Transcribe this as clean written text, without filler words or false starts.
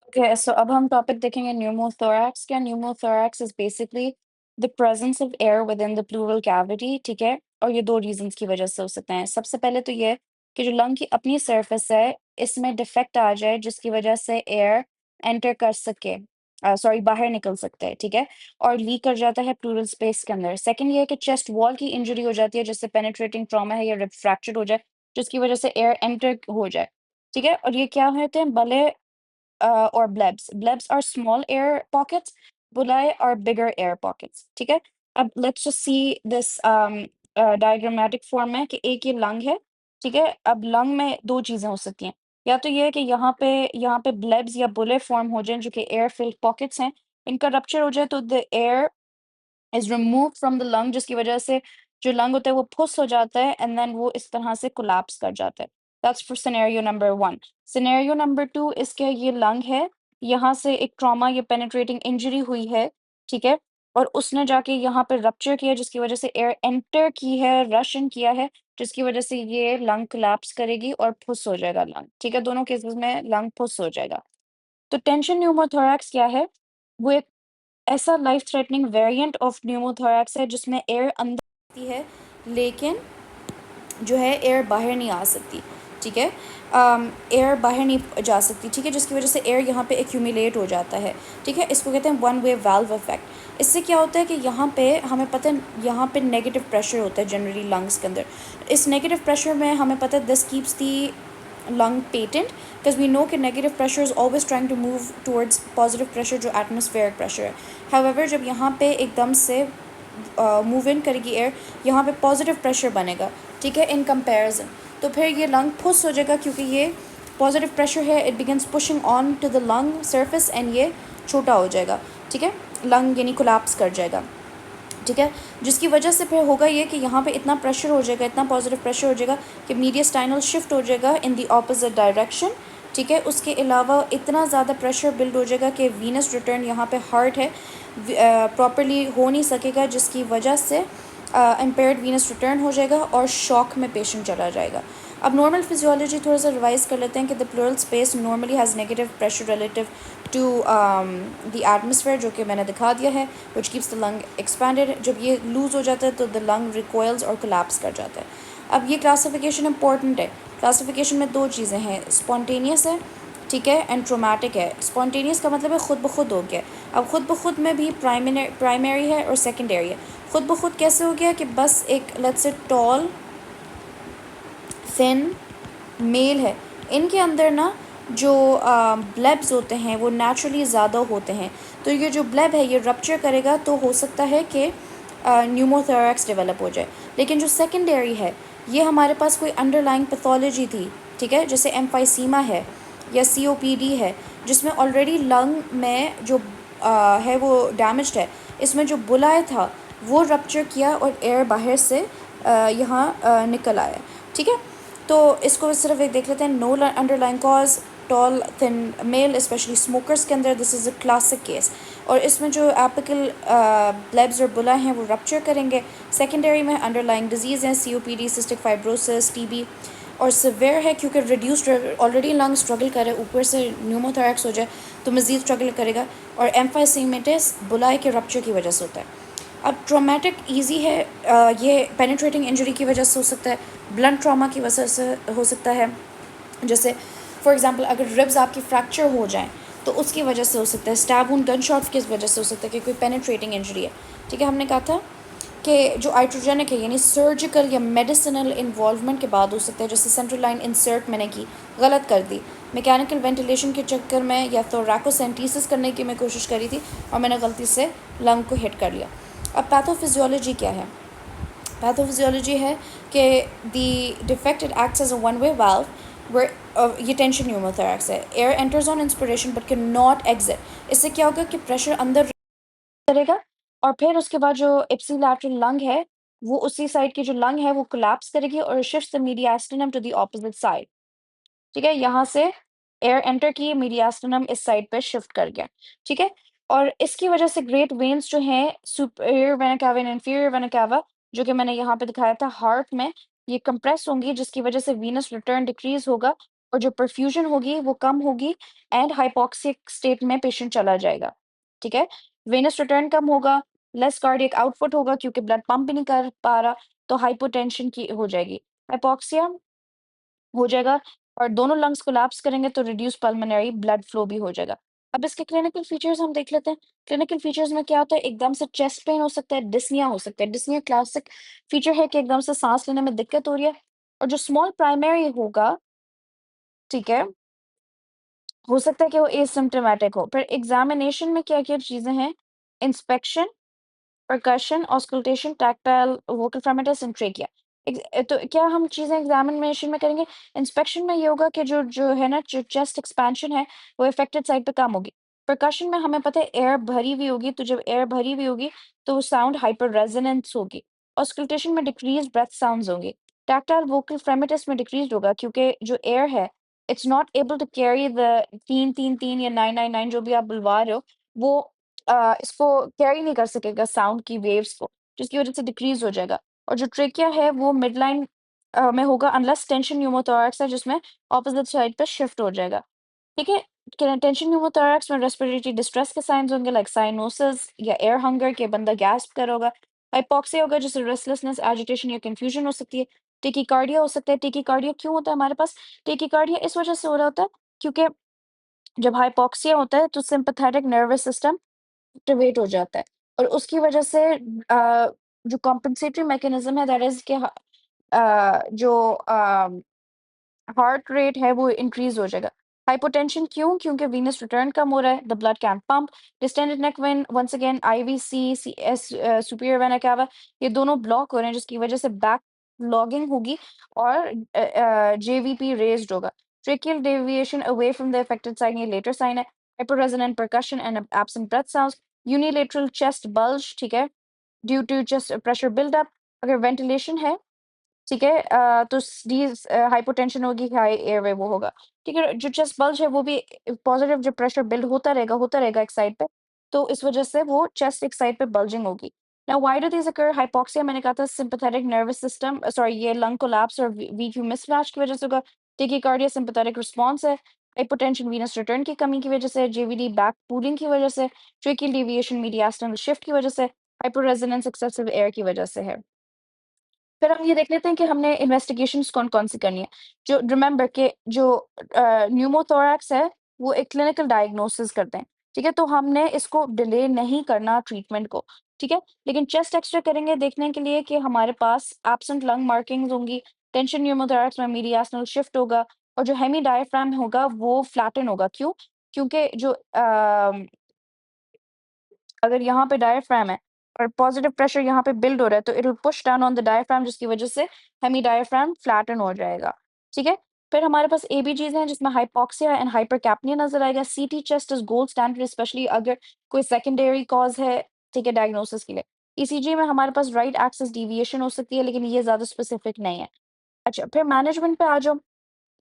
Okay, सो अब हम topic देखेंगे न्यूमोथोरैक्स क्या। Pneumothorax is basically the presence of air with in the pleural cavity, ठीक है। और ये दो रीजंस की वजह से हो सकते हैं। सबसे पहले तो ये कि जो लंग की अपनी सरफेस है इसमें डिफेक्ट आ जाए जिसकी वजह से एयर एंटर कर सके, सॉरी बाहर निकल सकते हैं, ठीक है। और लीक कर जाता है प्लूरल स्पेस के अंदर। सेकंड ये है कि चेस्ट वॉल की इंजरी हो जाती है जिससे पेनिट्रेटिंग ट्रॉमा है या रिब फ्रैक्चर हो जाए जिसकी वजह से एयर एंटर हो जाए, ठीक है। और ये क्या होते हैं, बले or blebs. Blebs are small air pockets. Bullae are bigger air pockets. ठीक है। अब let's just see this diagrammatic form में कि एक ये लंग है, ठीक है। अब लंग में दो चीजें हो सकती हैं। या तो ये है कि यहाँ पे ब्लेब्स या बुले फॉर्म हो जाए जो कि एयर फिल्ड पॉकेट्स हैं। इनका रप्चर हो जाए तो the air is remove from the lung जिसकी वजह से जो लंग होता है वो फुस हो जाता है एंड देन वो इस तरह से कोलैप्स कर जाता है। That's for scenario number 1। Scenario number 2 इसके ये लंग है, यहाँ से एक ट्रॉमा या पेनिट्रेटिंग इंजरी हुई है, ठीक है। और उसने जाके यहाँ पे रप्चर किया जिसकी वजह से एयर एंटर की है, रश इन किया है जिसकी वजह से ये लंग कोलैप्स करेगी और फुस हो जाएगा लंग, ठीक है। दोनों केसेस में लंग फुस हो जाएगा। तो टेंशन न्यूमोथोरैक्स क्या है, वो एक ऐसा life threatening variant of pneumothorax है जिसमें एयर अंदर आती है लेकिन जो है एयर बाहर नहीं आ सकती, ठीक है। एयर बाहर नहीं जा सकती, ठीक है, जिसकी वजह से एयर यहाँ पे एक्यूमुलेट हो जाता है, ठीक है। इसको कहते हैं वन वे वाल्व इफेक्ट। इससे क्या होता है कि यहाँ पे हमें पता है यहाँ पे नेगेटिव प्रेशर होता है जनरली लंग्स के अंदर। इस नेगेटिव प्रेशर में हमें पता है this keeps the lung patent because we know कि negative pressure is always trying to move towards positive pressure जो atmospheric pressure है। However जब यहाँ पे एकदम से मूव इन करेगी एयर, यहाँ पे पॉजिटिव प्रेशर बनेगा, ठीक है, इन कंपैरिजन। तो फिर ये लंग फुस हो जाएगा क्योंकि ये पॉजिटिव प्रेशर है, it begins pushing on to the lung surface and ये छोटा हो जाएगा, ठीक है। लंग यानी कोलैप्स कर जाएगा, ठीक है। जिसकी वजह से फिर होगा ये कि यहाँ पे इतना प्रेशर हो जाएगा, इतना पॉजिटिव प्रेशर हो जाएगा कि मीडियस्टाइनल शिफ्ट हो जाएगा इन द ऑपोजिट डायरेक्शन, ठीक है। उसके अलावा इतना ज़्यादा प्रेशर बिल्ड हो जाएगा कि वीनस रिटर्न यहाँ पे हार्ट है प्रॉपरली हो नहीं सकेगा जिसकी वजह से इम्पेयर्ड वीनस रिटर्न हो जाएगा और शॉक में पेशेंट चला जाएगा। अब नॉर्मल फिजियोलॉजी थोड़ा सा रिवाइज कर लेते हैं कि the pleural space normally has negative pressure relative to the atmosphere जो कि मैंने दिखा दिया है, which keeps the lung expanded. जब ये लूज हो जाता है तो द लंग रिकॉइल्स और कोलैप्स कर जाता है। अब ये क्लासिफिकेशन इंपॉर्टेंट है। क्लासिफिकेशन में दो चीज़ें हैं, स्पॉन्टेनियस है, ठीक है, एंड ट्रोमैटिक है। स्पॉन्टेनियस का मतलब है खुद ब खुद हो गया। अब खुद ब खुद में भी प्राइमरी है और सेकेंडरी है। खुद ब खुद कैसे हो गया कि बस एक let's say toll thin mail है, इनके अंदर ना जो ब्लेब्स होते हैं वो नेचुरली ज़्यादा होते हैं। तो ये जो ब्लेब है ये रप्चर करेगा तो हो सकता है कि न्यूमोथोरैक्स डेवलप हो जाए। लेकिन जो सेकेंडरी है ये हमारे पास कोई अंडरलाइंग पैथोलॉजी थी, ठीक है, जैसे एम्फाइसीमा है या COPD है जिसमें ऑलरेडी लंग में जो है वो डैमेज्ड है। इसमें जो बुलाए था वो रप्चर किया और एयर बाहर से यहाँ निकल आया, ठीक है। तो इसको सिर्फ एक देख लेते हैं। No underlying cause, tall thin male specially smokers के अंदर this is a classic case. और इसमें जो एपिकल ब्लेब्स और बुला हैं वो रप्चर करेंगे। सेकेंडरी में अंडरलाइंग डिजीज़ हैं, COPD, सिस्टिक फाइब्रोसिस, TB। और सिवियर है क्योंकि रिड्यूस्ड ऑलरेडी लंग स्ट्रगल करे, ऊपर से न्यूमोथोरैक्स हो जाए तो मज़ीद स्ट्रगल करेगा। और एम्फाइसीमेटिस बुलाए के रप्चर की वजह से होता है। अब ट्रॉमेटिक ईजी है, ये पेनिट्रेटिंग इंजरी की वजह से हो सकता है, ब्लंट ट्रॉमा की वजह से हो सकता है। जैसे फॉर एग्जांपल अगर रिब्स आपकी फ्रैक्चर हो जाएं तो उसकी वजह से हो सकता है। स्टैब वुंड गन शॉट की वजह से हो सकता है कि कोई पेनिट्रेटिंग इंजरी है, ठीक है। हमने कहा था कि जो आइट्रोजेनिक है यानी सर्जिकल या मेडिसिनल इन्वॉल्वमेंट के बाद हो सकता है। जैसे सेंट्रल लाइन इंसर्ट मैंने की, गलत कर दी, मैकेनिकल वेंटिलेशन के चक्कर में या तो रैकोसेंटीसिस करने की मैं कोशिश करी थी और मैंने गलती से लंग को हिट कर लिया। अब पैथोफिजियोलॉजी क्या है? पैथोफिजियोलॉजी है कि the defect it acts as a one way valve where ये टेंशन न्यूमोथोरैक्स है। Air enters on inspiration but can not exit. इससे क्या होगा कि प्रेशर अंदर करेगा और फिर उसके बाद जो इप्सिलैटरल लंग है वो उसी साइड की जो लंग है वो कोलैप्स करेगी और shifts the mediastinum to the opposite side, ठीक है। यहाँ से एयर एंटर की, मीडियास्टिनम इस साइड पे शिफ्ट कर गया, ठीक है। और इसकी वजह से ग्रेट वेन्स जो हैं superior vena cava and inferior vena cava जो कि मैंने यहाँ पे दिखाया था हार्ट में, ये कंप्रेस होंगी जिसकी वजह से वीनस रिटर्न डिक्रीज होगा और जो परफ्यूजन होगी वो कम होगी एंड हाइपोक्सिक स्टेट में पेशेंट चला जाएगा, ठीक है? वेनस रिटर्न कम होगा, लेस कार्डियक आउटपुट होगा क्योंकि ब्लड पंप ही नहीं कर पा रहा, तो हाइपोटेंशन की हो जाएगी। हाइपोक्सिया हो जाएगा और दोनों लंग्स कोलैप्स करेंगे तो रिड्यूस पल्मोनरी ब्लड फ्लो भी हो जाएगा। अब इसके क्लिनिकल फीचर्स हम देख लेते हैं। क्लिनिकल फीचर्स में क्या होता है, एकदम से चेस्ट पेन हो सकता है, डिस्निया हो सकता है। डिस्निया क्लासिक फीचर है कि एकदम से सांस लेने में दिक्कत हो रही है और जो स्मॉल प्राइमरी होगा, ठीक है, हो सकता है कि वो एसिम्प्टोमेटिक हो। फिर एग्जामिनेशन में क्या-क्या चीज़ें हैं, inspection, percussion, auscultation, tactile, vocal fremitus and trachea. तो क्या हम चीज़ें एग्जामिनेशन में करेंगे? इंस्पेक्शन में ये होगा कि जो जो है ना, जो चेस्ट एक्सपेंशन है, वो अफेक्टेड साइड पे कम होगी। परकशन में हमें पता है एयर भरी हुई होगी, तो जब एयर भरी हुई होगी, तो साउंड हाइपर रेजोनेंस होगी। ऑस्कल्टेशन में डिक्रीज़ ब्रेथ साउंड्स होंगे। टैक्टाइल वोकल फ्रेमेटिस में डिक्रीज़ होगा क्योंकि जो एयर है, it's not able to carry the 3-3-3 या 9-9-9 जो भी आप बुलवा रहे हो, वो इसको कैरी नहीं कर सकेगा साउंड की वेव्स को, जिसकी वज़ह से डिक्रीज़ हो जाएगा। और जो ट्रेकिया है वो मिडलाइन में होगा अनलेस टेंशन न्यूमोथोरैक्स है जिसमें ऑपोज़िट साइड पे शिफ्ट हो जाएगा, ठीक है? टेंशन न्यूमोथोरैक्स में रेस्पिरेटरी डिस्ट्रेस के साइन्स होंगे लाइक साइनोसिस या एयर हंगर के बंदा गैस्प कर रहा होगा। हाइपॉक्सिया होगा जिससे रेस्टलेसनेस, एजिटेशन या कन्फ्यूजन हो सकती है। टैकीकार्डिया हो सकता है। टैकीकार्डिया क्यों होता है हमारे पास? टैकीकार्डिया इस वज़ह से हो रहा होता है क्योंकि जब हाइपॉक्सिया होता है तो सिम्पैथेटिक नर्वस सिस्टम एक्टिवेट हो जाता है और उसकी वजह से जो कॉम्पेंसेटरी मैकेनिज़्म है दैट इज़ कि जो हार्ट रेट है वो इंक्रीज़ हो जाएगा। हाइपोटेंशन क्यों? क्योंकि वीनस रिटर्न कम हो रहा है, the blood can pump, distended neck when once again IVC, CS superior vena cava ये दोनों ब्लॉक हो रहे हैं जिसकी वजह से बैकलॉगिंग होगी और जेवीपी रेज़्ड होगा। Tracheal deviation away from the affected side ये लेटर साइन है। Hyperresonant percussion and absent breath sounds, unilateral chest bulge, ठीक है? Due to chest pressure buildup, अगर वेंटिलेशन है, ठीक है? तो हाइपोटेंशन होगी, हाई एयरवे वो होगा, ठीक है? जो चेस्ट बल्ज है वो भी पॉजिटिव जो प्रेशर बिल्ड होता रहेगा एक साइड पे, तो इस वजह से वो चेस्ट एक साइड पे बल्जिंग होगी। Now why do this occur? Hypoxia मैंने कहा था सिम्पैथेटिक नर्वस सिस्टम सॉरी ये लंग कोलैप्स और वीक मिसमैच की वजह से होगा। टैकीकार्डिया सिम्पैथेटिक रिस्पॉन्स है। हाइपोटेंशन वीनस रिटर्न की कमी की वजह से, जेवीडी बैक पूलिंग की वजह से, ट्रेकियल डेविएशन मीडियास्टल शिफ्ट की वजह से, हाइपोरेजोनेंस एक्सेसिव एयर की वजह से है। फिर हम ये देख लेते हैं कि हमने इन्वेस्टिगेशंस कौन-कौन सी करनी है। जो रिमेंबर कि जो न्यूमोथोरैक्स है, वो एक क्लिनिकल डायग्नोसिस करते हैं, ठीक है? तो हमने इसको डिले नहीं करना ट्रीटमेंट को, ठीक है? लेकिन चेस्ट एक्स-रे करेंगे देखने के लिए कि हमारे पास एब्सेंट लंग मार्किंग्स होंगी, टेंशन न्यूमोथोरैक्स में मीडियास्टल शिफ्ट होगा और जो हेमी डायफ्राम होगा वो फ्लैटन होगा। क्यों? क्योंकि जो अगर यहाँ पे डायफ्राम है और पॉजिटिव प्रेशर यहाँ पे बिल्ड हो रहा है तो it will push down on the diaphragm जिसकी वजह से हेमी डायफ्राम फ्लैटन हो जाएगा, ठीक है? फिर हमारे पास एबीजीज़ हैं जिसमें हाइपॉक्सिया एंड हाइपरकैप्निया नज़र आएगा। सीटी chest is gold standard specially अगर कोई सेकेंडरी कॉज़ है, ठीक है, डायग्नोसिस के लिए। ईसीजी में हमारे पास राइट एक्सिस डेविएशन हो सकती है लेकिन ये ज़्यादा स्पेसिफिक नहीं है। अच्छा, फिर मैनेजमेंट पे आ जाओ।